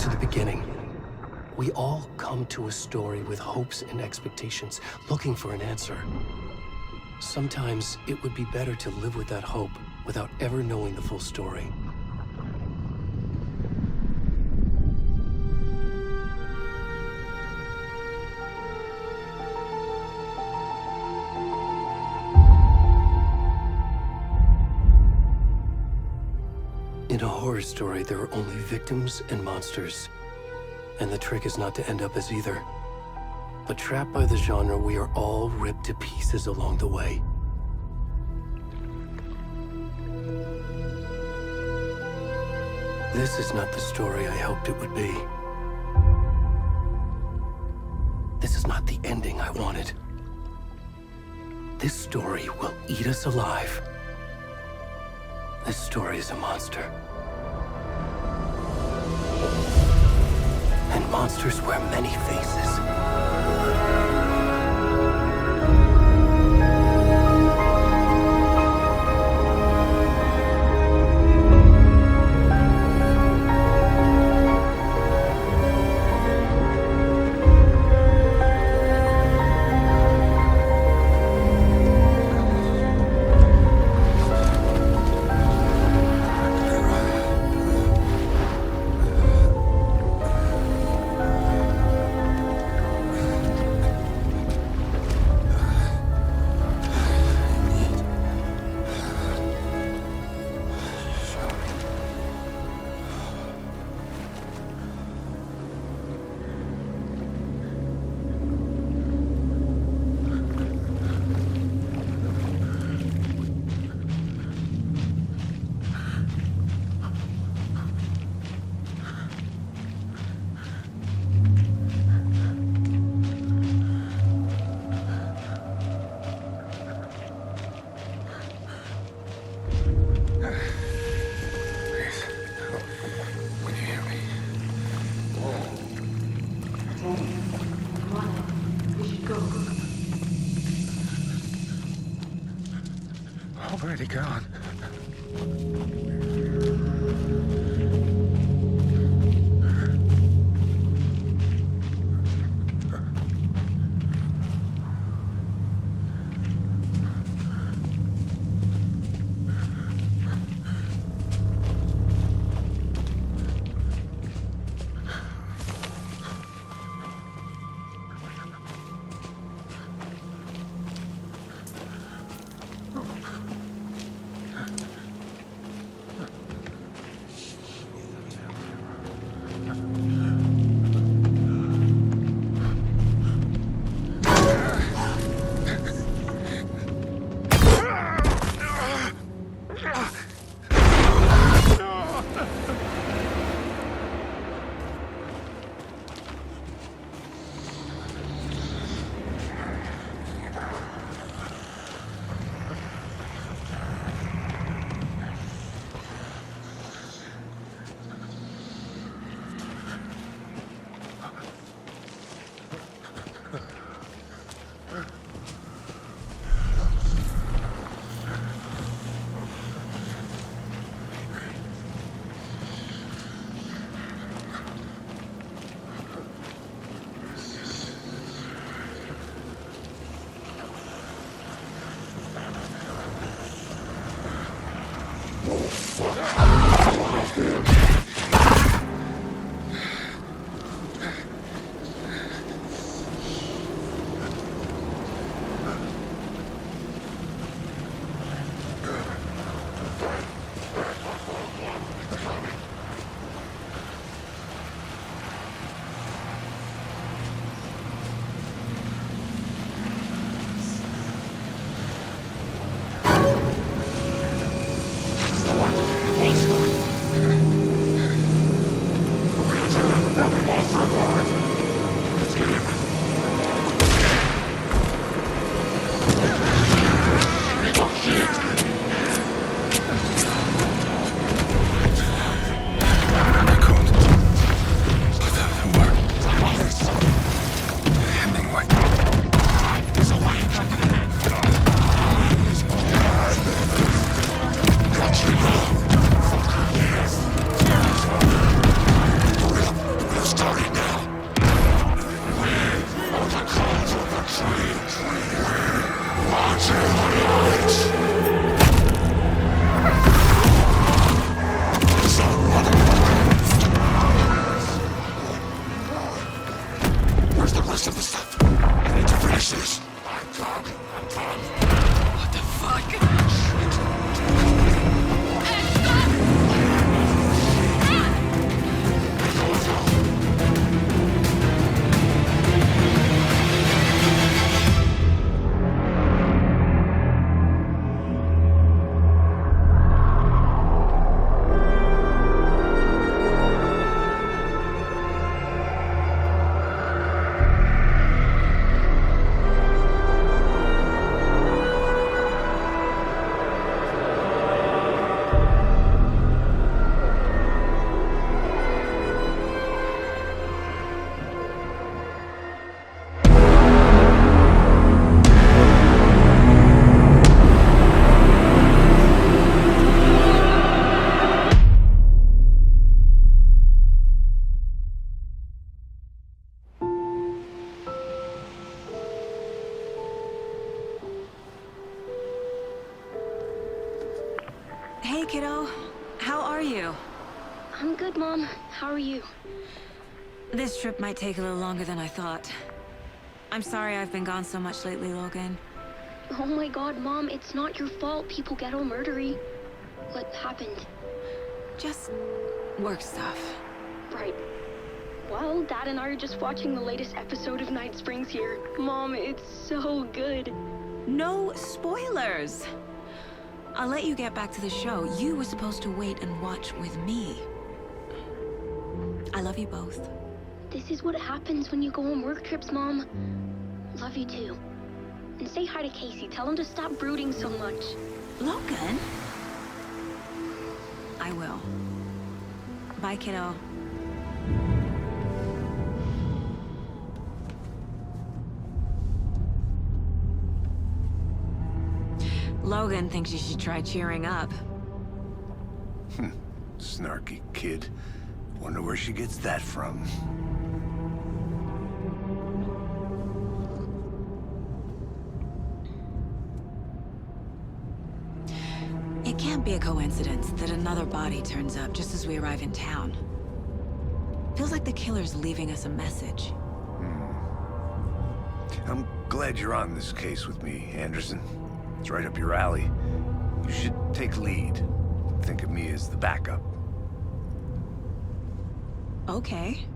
to the beginning. We all come to a story with hopes and expectations, looking for an answer. Sometimes it would be better to live with that hope without ever knowing the full story. In a horror story, there are only victims and monsters. And the trick is not to end up as either. But trapped by the genre, we are all ripped to pieces along the way. This is not the story I hoped it would be. This is not the ending I wanted. This story will eat us alive. This story is a monster. And monsters wear many faces. Already gone. good, Mom. How are you? This trip might take a little longer than I thought. I'm sorry I've been gone so much lately, Logan. Oh my god, Mom, it's not your fault people get all murdery. What happened? Just work stuff. Right. Well, Dad and I are just watching the latest episode of Night Springs here. Mom, it's so good. No spoilers! I'll let you get back to the show. You were supposed to wait and watch with me. I love you both. This is what happens when you go on work trips, Mom. Love you too. And say hi to Casey. Tell him to stop brooding so much. Logan? I will. Bye, kiddo. Logan thinks you should try cheering up. Snarky kid. Wonder where she gets that from. It can't be a coincidence that another body turns up just as we arrive in town. Feels like the killer's leaving us a message. I'm glad you're on this case with me, Anderson. It's right up your alley. You should take lead. Think of me as the backup. Okay.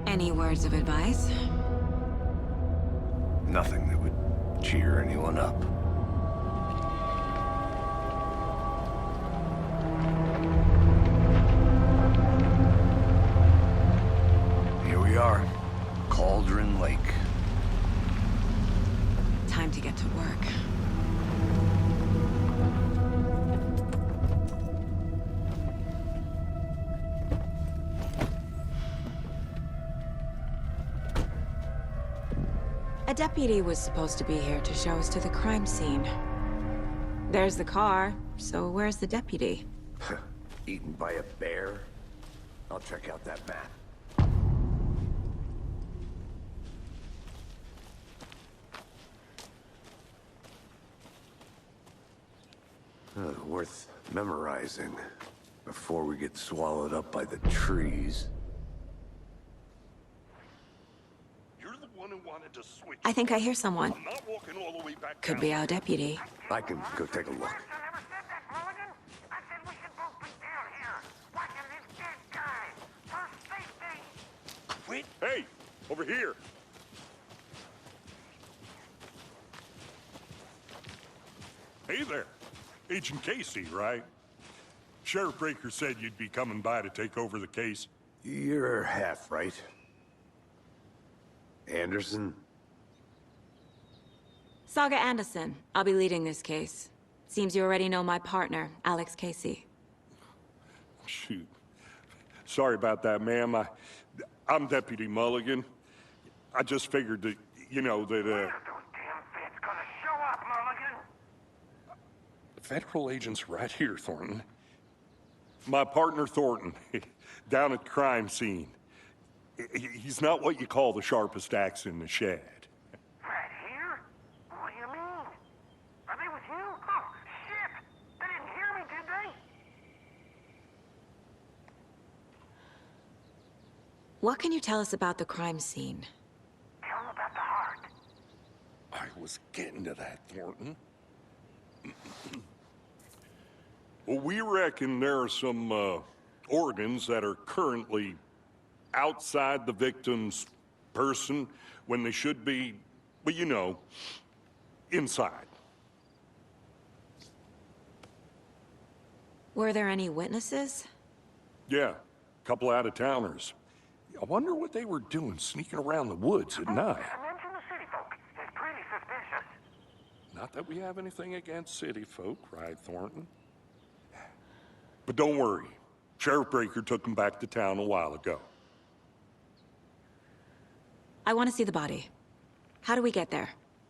Any words of advice? Nothing that would cheer anyone up. Here we are. Cauldron Lake. Time to get to work. A deputy was supposed to be here to show us to the crime scene. There's the car, so where's the deputy? Eaten by a bear? I'll check out that map. Worth memorizing before we get swallowed up by the trees. You're the one who wanted to switch. I think I hear someone. I'm not walking all the way back Could down. be our deputy. I can go take a look. I never said that, Mulligan. I said we should both be down here, watching this dead guy. For safety. Wait. Hey, over here. Hey there. Agent Casey, right? Sheriff Breaker said you'd be coming by to take over the case. You're half right. Anderson? Saga Anderson. I'll be leading this case. Seems you already know my partner, Alex Casey. Shoot. Sorry about that, ma'am. I'm Deputy Mulligan. I just figured that, that, Those damn feds gonna show up, Mulligan. Federal agent's right here, Thornton. My partner, Thornton, down at the crime scene. He's not what you call the sharpest axe in the shed. Right here? What do you mean? Are they with you? Oh, shit! They didn't hear me, did they? What can you tell us about the crime scene? Tell them about the heart. I was getting to that, Thornton. Well, we reckon there are some organs that are currently outside the victim's person when they should be, well, inside. Were there any witnesses? Yeah, a couple out-of-towners. I wonder what they were doing sneaking around the woods at night. Mention the city folk. It's pretty suspicious. Not that we have anything against city folk, right, Thornton? But don't worry. Sheriff Breaker took him back to town a while ago. I want to see the body. How do we get there?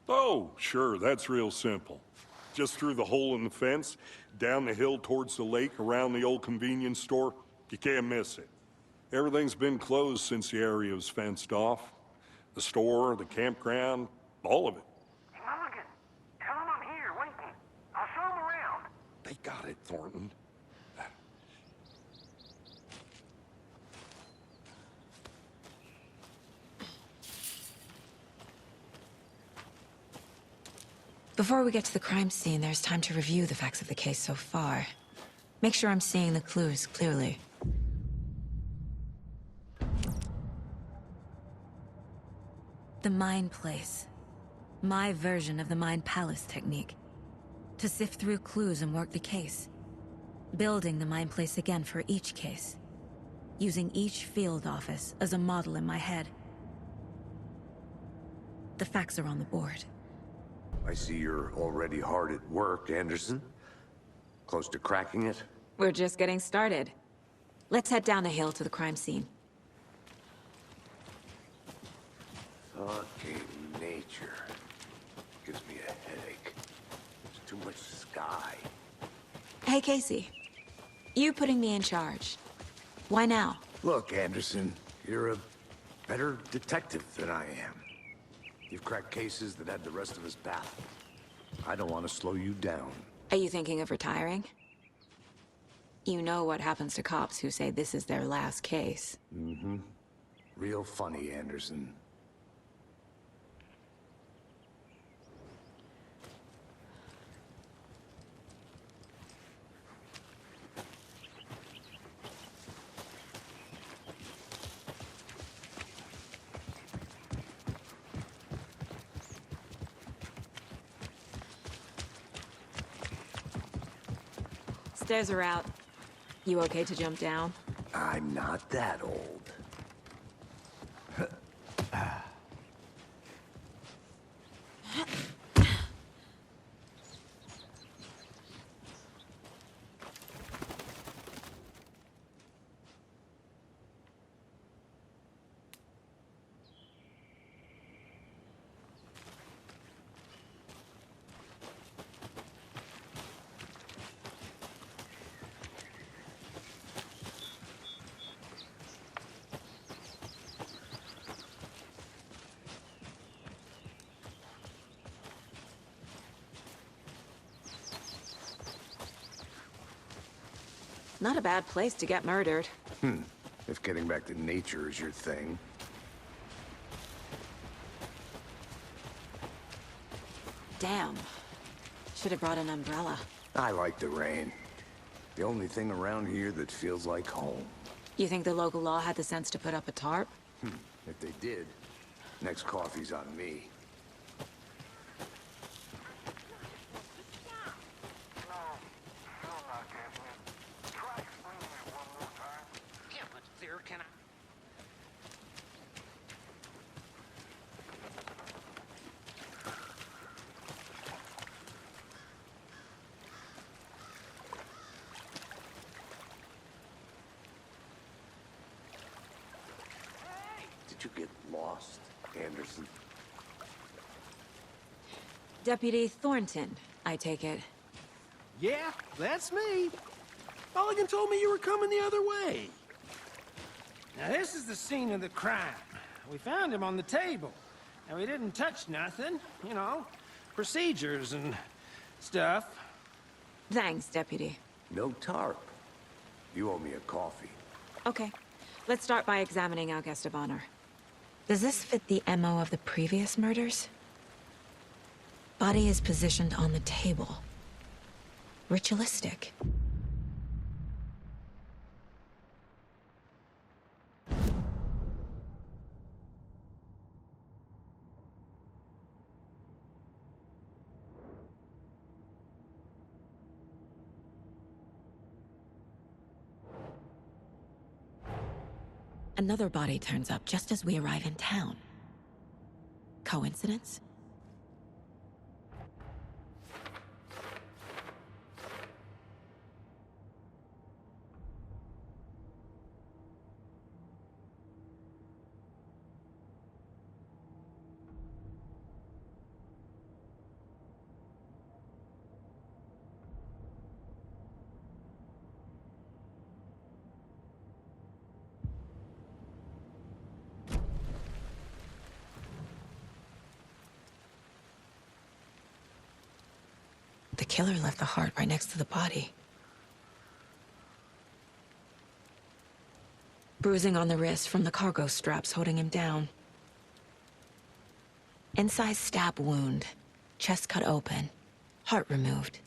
Oh, sure, that's real simple. Just through the hole in the fence, down the hill towards the lake, around the old convenience store. You can't miss it. Everything's been closed since the area was fenced off. The store, the campground, all of it. Hey, Mulligan, tell them I'm here, waiting. I'll show them around. They got it, Thornton. Before we get to the crime scene, there's time to review the facts of the case so far. Make sure I'm seeing the clues clearly. The Mind Place. My version of the Mind Palace technique. To sift through clues and work the case. Building the Mind Place again for each case. Using each field office as a model in my head. The facts are on the board. I see you're already hard at work, Anderson. Close to cracking it? We're just getting started. Let's head down the hill to the crime scene. Fucking nature. Gives me a headache. There's too much sky. Hey, Casey. You putting me in charge. Why now? Look, Anderson, you're a better detective than I am. You've cracked cases that had the rest of us baffled. I don't want to slow you down. Are you thinking of retiring? You know what happens to cops who say this is their last case. Mm-hmm. Real funny, Anderson. Stairs are out. You okay to jump down? I'm not that old. Not a bad place to get murdered. If getting back to nature is your thing. Damn. Should have brought an umbrella. I like the rain. The only thing around here that feels like home. You think the local law had the sense to put up a tarp? If they did, next coffee's on me. No, still not getting it. Try explaining it one more time. Yeah, but there can I... Did you get lost, Anderson? Deputy Thornton, I take it. Yeah, that's me. Mulligan told me you were coming the other way. Now this is the scene of the crime. We found him on the table. And we didn't touch nothing, you know, procedures and stuff. Thanks, Deputy. No tarp. You owe me a coffee. Okay. Let's start by examining our guest of honor. Does this fit the MO of the previous murders? Body is positioned on the table. Ritualistic. Another body turns up just as we arrive in town. Coincidence? The killer left the heart right next to the body. Bruising on the wrist from the cargo straps holding him down. Incised stab wound, Chest cut open. Heart removed.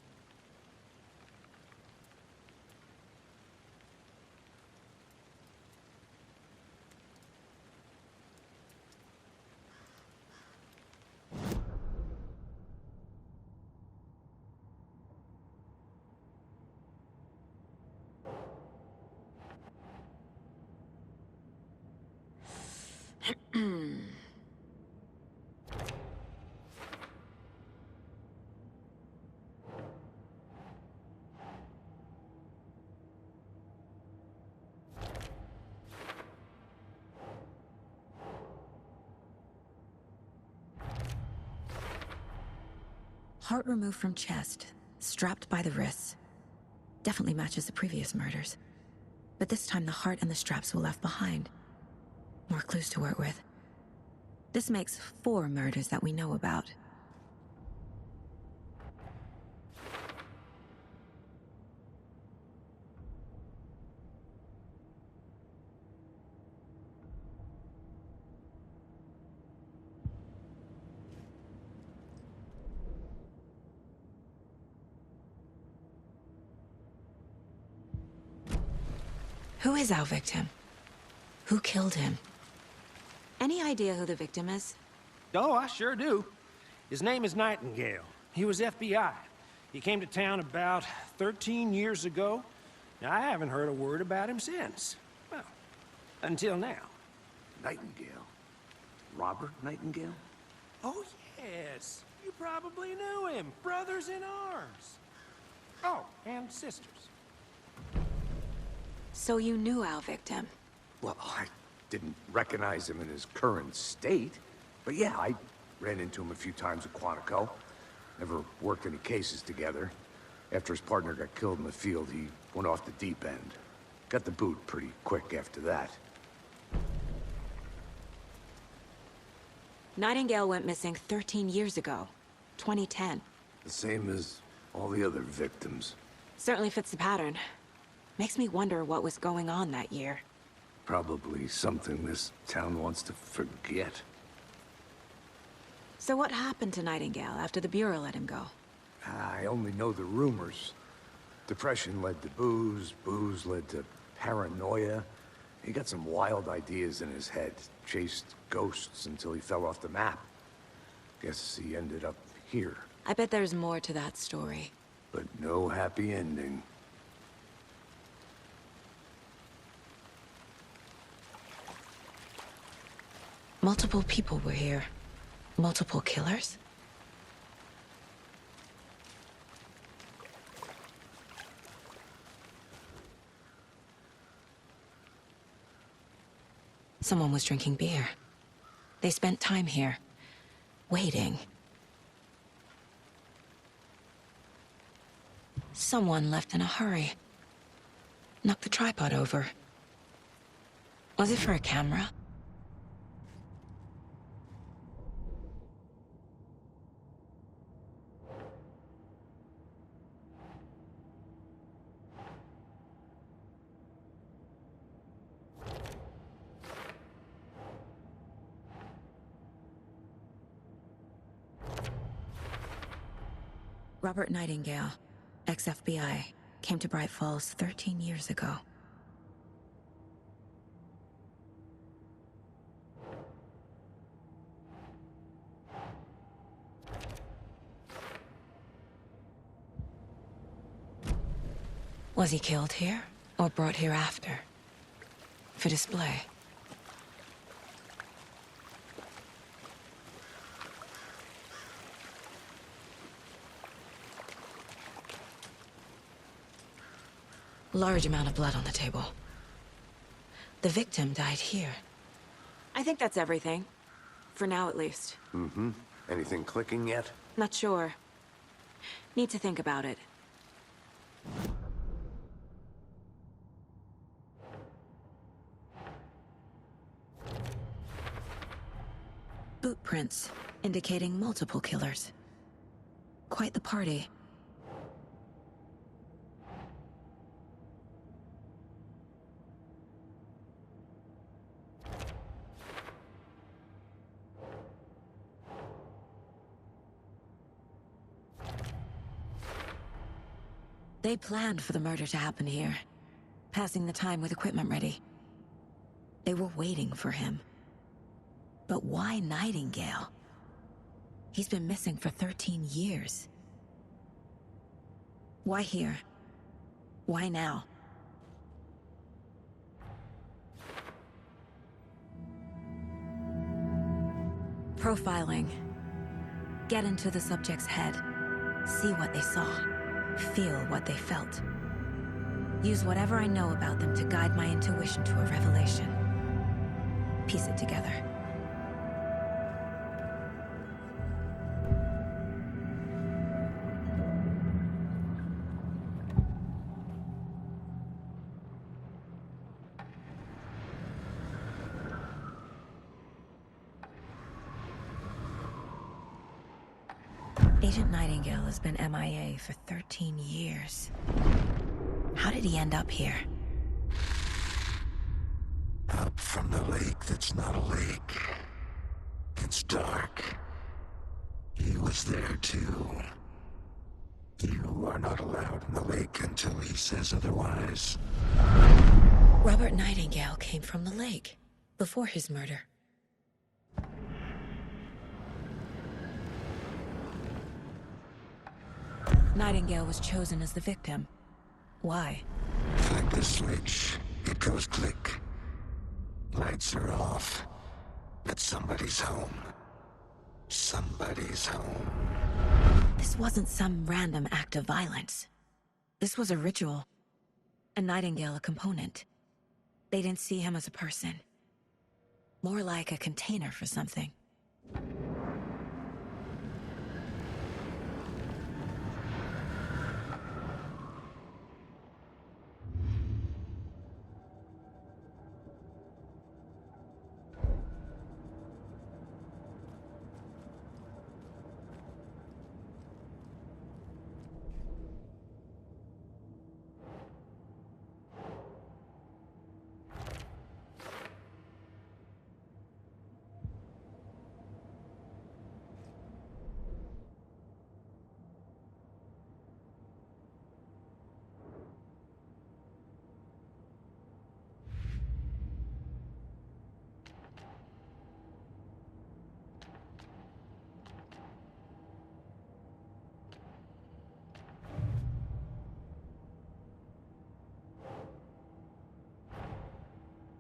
Heart removed from chest, strapped by the wrists. Definitely matches the previous murders. But this time the heart and the straps were left behind. More clues to work with. This makes 4 murders that we know about. Who is our victim? Who killed him? Any idea who the victim is? Oh, I sure do. His name is Nightingale. He was FBI. He came to town about 13 years ago. Now, I haven't heard a word about him since. Well, until now. Nightingale? Robert Nightingale? Oh, yes. You probably knew him. Brothers in arms. Oh, and sisters. So you knew our victim? Well, I didn't recognize him in his current state. But yeah, I ran into him a few times at Quantico. Never worked any cases together. After his partner got killed in the field, he went off the deep end. Got the boot pretty quick after that. Nightingale went missing 13 years ago. 2010. The same as all the other victims. Certainly fits the pattern. Makes me wonder what was going on that year. Probably something this town wants to forget. So what happened to Nightingale after the Bureau let him go? I only know the rumors. Depression led to booze, booze led to paranoia. He got some wild ideas in his head, chased ghosts until he fell off the map. Guess he ended up here, I bet there's more to that story. but no happy ending. Multiple people were here. Multiple killers? Someone was drinking beer. They spent time here, waiting. Someone left in a hurry. Knocked the tripod over. Was it for a camera? Robert Nightingale, ex-FBI, came to Bright Falls 13 years ago. Was he killed here, or brought here after? For display? Large amount of blood on the table. The victim died here. I think that's everything. For now, at least. Mm-hmm. Anything clicking yet? Not sure. Need to think about it. Boot prints, indicating multiple killers. Quite the party. They planned for the murder to happen here, passing the time with equipment ready. They were waiting for him. But why Nightingale? He's been missing for 13 years. Why here? Why now? Profiling. Get into the subject's head. See what they saw. Feel what they felt. Use whatever I know about them to guide my intuition to a revelation. Piece it together. Agent Nightingale has been MIA for 13 years. How did he end up here? Up from the lake that's not a lake. It's dark. He was there too. You are not allowed in the lake until he says otherwise. Robert Nightingale came from the lake, before his murder. Nightingale was chosen as the victim. Why? Flick the switch. It goes click. Lights are off. But somebody's home. Somebody's home. This wasn't some random act of violence. This was a ritual. And Nightingale a component. They didn't see him as a person. More like a container for something.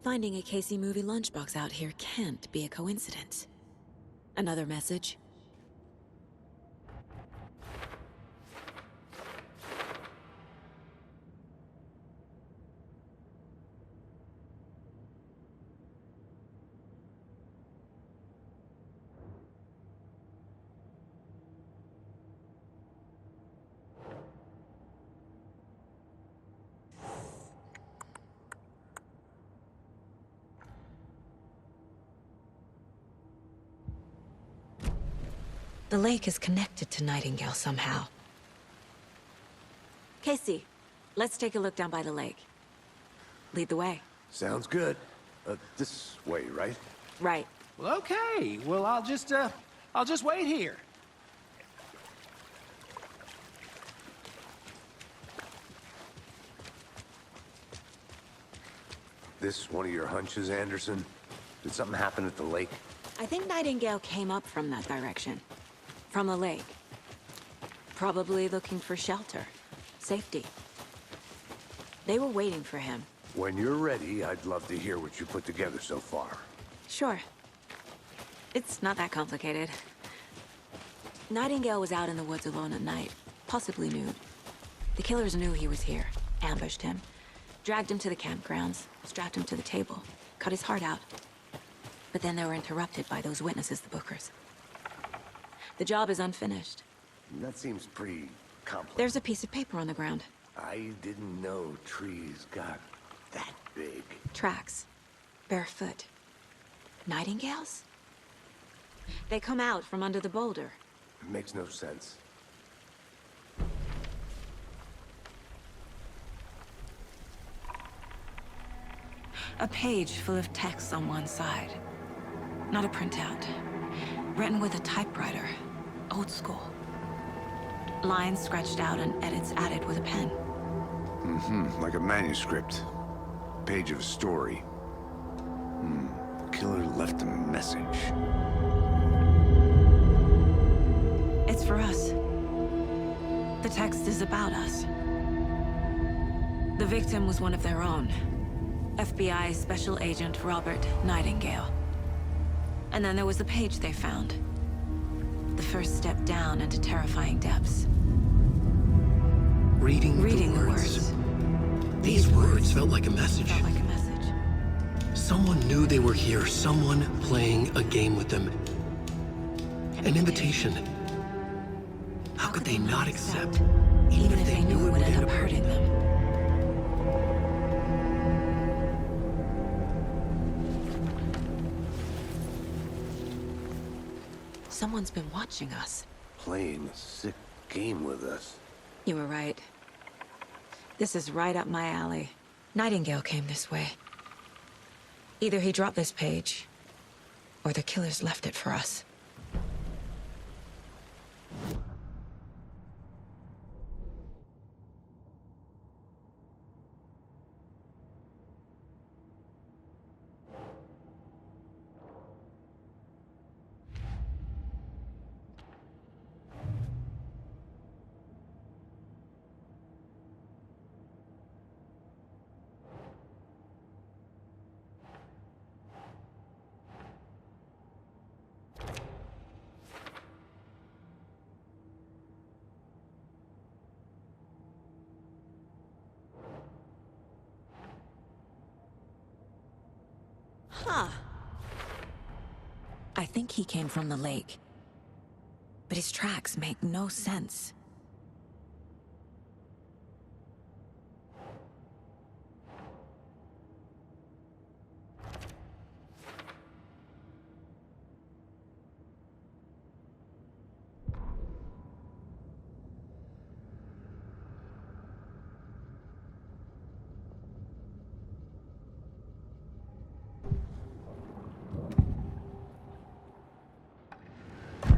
Finding a Casey movie lunchbox out here can't be a coincidence. Another message? The lake is connected to Nightingale somehow. Casey, let's take a look down by the lake. Lead the way. Sounds good. This way, right? Right. Well, okay. Well, I'll just wait here. This one of your hunches, Anderson? Did something happen at the lake? I think Nightingale came up from that direction. From the lake. Probably looking for shelter. Safety. They were waiting for him. When you're ready, I'd love to hear what you put together so far. Sure. It's not that complicated. Nightingale was out in the woods alone at night, possibly nude. The killers knew he was here, ambushed him, dragged him to the campgrounds, strapped him to the table, cut his heart out. But then they were interrupted by those witnesses, the Bookers. The job is unfinished. That seems pretty complex. There's a piece of paper on the ground. I didn't know trees got that big. Tracks. Barefoot. Nightingales? They come out from under the boulder. It makes no sense. A page full of text on one side. Not a printout. Written with a typewriter. Old school. Lines scratched out and edits added with a pen. Like a manuscript. Page of a story. The killer left a message. It's for us. The text is about us. The victim was one of their own. FBI Special Agent Robert Nightingale. And then there was the page they found. The first step down into terrifying depths. Reading the words. These words felt like a message. Felt like a message. Someone knew they were here, someone playing a game with them. An invitation. How could they not accept, even if they knew it would end up hurting them? Someone's been watching us. Playing a sick game with us. You were right. This is right up my alley. Nightingale came this way. Either he dropped this page, or the killers left it for us. Huh. I think he came from the lake. But his tracks make no sense.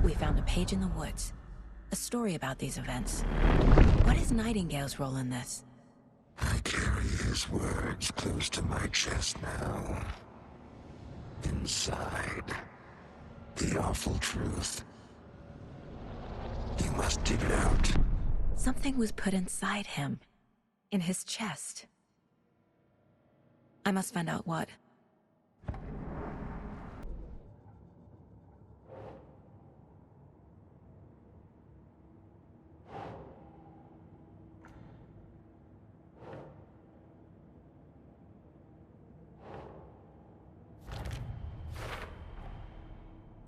We found a page in the woods. A story about these events. What is Nightingale's role in this? I carry his words close to my chest now. Inside, the awful truth. You must dig it out. Something was put inside him. In his chest. I must find out what.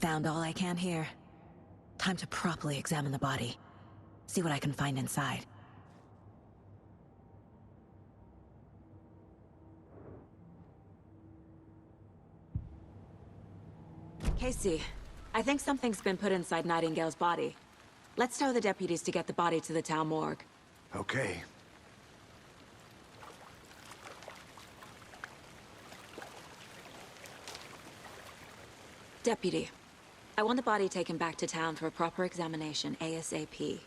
Found all I can here. Time to properly examine the body. See what I can find inside. Casey, I think something's been put inside Nightingale's body. Let's tell the deputies to get the body to the town morgue. Okay. Deputy, I want the body taken back to town for a proper examination ASAP.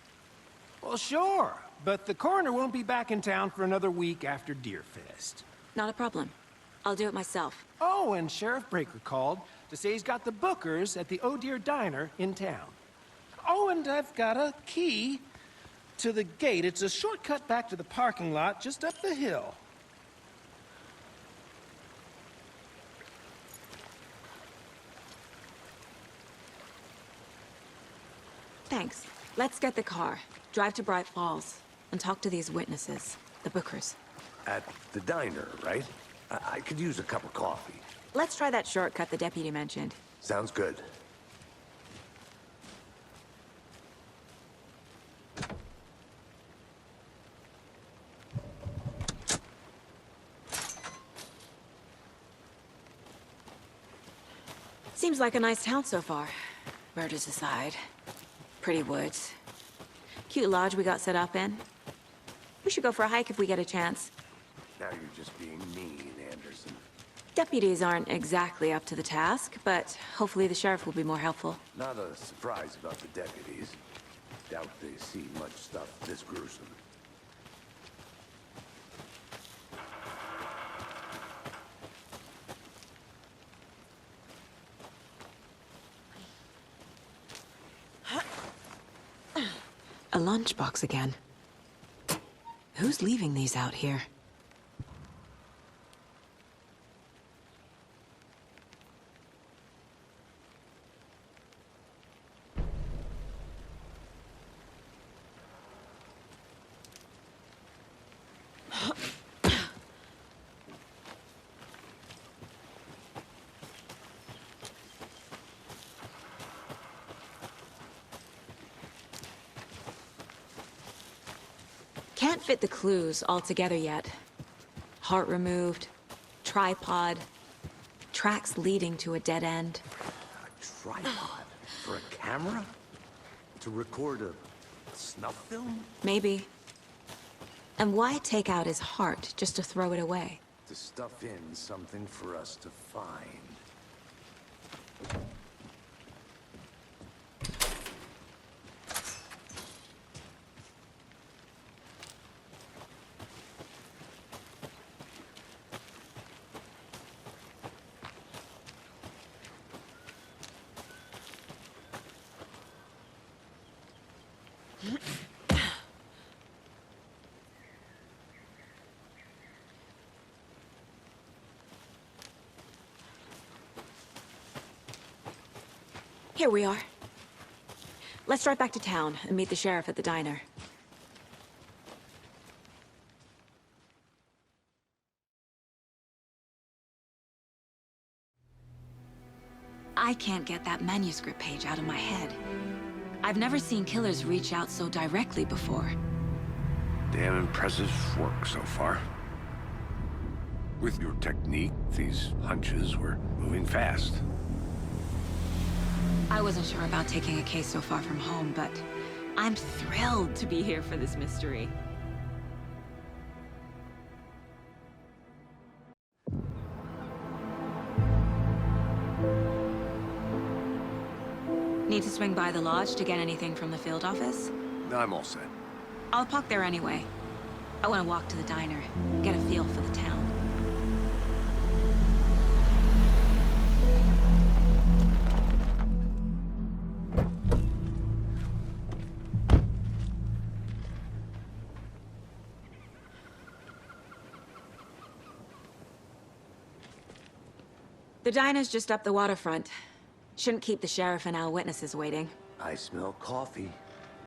Well, sure, but the coroner won't be back in town for another week after Deerfest. Not a problem. I'll do it myself. Oh, and Sheriff Breaker called to say he's got the Bookers at the Oh Deer Diner in town. Oh, and I've got a key to the gate. It's a shortcut back to the parking lot just up the hill. Thanks. Let's get the car, drive to Bright Falls, and talk to these witnesses, the Bookers. At the diner, right? I could use a cup of coffee. Let's try that shortcut the deputy mentioned. Sounds good. Seems like a nice town so far. Murders aside. Pretty woods. Cute lodge we got set up in. We should go for a hike if we get a chance. Now you're just being mean, Anderson. Deputies aren't exactly up to the task, but hopefully the sheriff will be more helpful. Not a surprise about the deputies. Doubt they see much stuff this gruesome. A lunchbox again. Who's leaving these out here? Can't fit the clues all together yet. Heart removed, tripod, tracks leading to a dead end. A tripod? For a camera? To record a snuff film? Maybe. And why take out his heart just to throw it away? To stuff in something for us to find. Here we are. Let's drive back to town and meet the sheriff at the diner. I can't get that manuscript page out of my head. I've never seen killers reach out so directly before. Damn impressive work so far. With your technique, these hunches were moving fast. I wasn't sure about taking a case so far from home, but I'm thrilled to be here for this mystery. Need to swing by the lodge to get anything from the field office? No, I'm all set. I'll park there anyway. I want to walk to the diner, get a feel for the town. The diner's just up the waterfront. Shouldn't keep the sheriff and our witnesses waiting. I smell coffee.